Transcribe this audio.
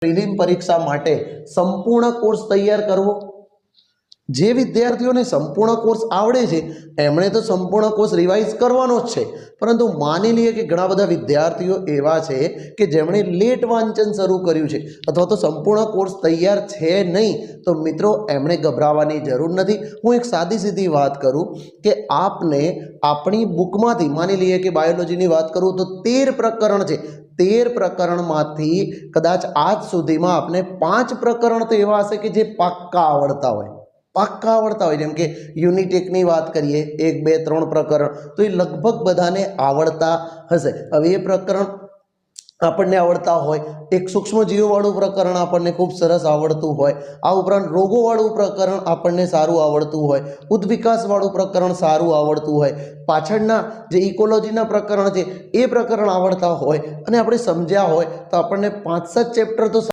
Prelim પરીક્ષા માટે સંપૂર્ણ કોર્સ તૈયાર કરવો। જે વિદ્યાર્થીઓને સંપૂર્ણ કોર્સ આવડે છે એમણે તો સંપૂર્ણ કોર્સ રિવાઇઝ કરવાનો જ છે, પરંતુ માની લઈએ કે ઘણા બધા વિદ્યાર્થીઓ એવા છે કે જેમણે લેટ વાંચન શરૂ કર્યું છે અથવા તો સંપૂર્ણ કોર્સ તૈયાર છે નહીં, તો મિત્રો એમણે ગભરાવાની જરૂર નથી। હું એક સાદી સીધી વાત કરું કે આપને આપણી બુકમાંથી, માની લઈએ કે બાયોલોજીની વાત કરું તો 13 પ્રકરણ છે, 13 પ્રકરણમાંથી કદાચ આજ સુધીમાં આપને 5 પ્રકરણ તો એવા હશે કે જે પાક્કા આવડતા હોય, જેમ કે યુનિટ 1 ની વાત કરીએ, 1, 2, 3 પ્રકરણ તો એ લગભગ બધાને આવડતા હશે। હવે એ પ્રકરણ આપણને આવડતા હોય, એક સૂક્ષ્મજીવોવાળું પ્રકરણ આપણને ખૂબ સરસ આવડતું હોય, આ ઉપરાંત રોગોવાળું પ્રકરણ આપણને સારું આવડતું હોય, ઉદ્વિકાસવાળું પ્રકરણ સારું આવડતું હોય, પાછળના જે ઇકોલોજીના પ્રકરણ છે એ પ્રકરણ આવડતા હોય અને આપણે સમજ્યા હોય તો આપણને 5-7 ચેપ્ટર તો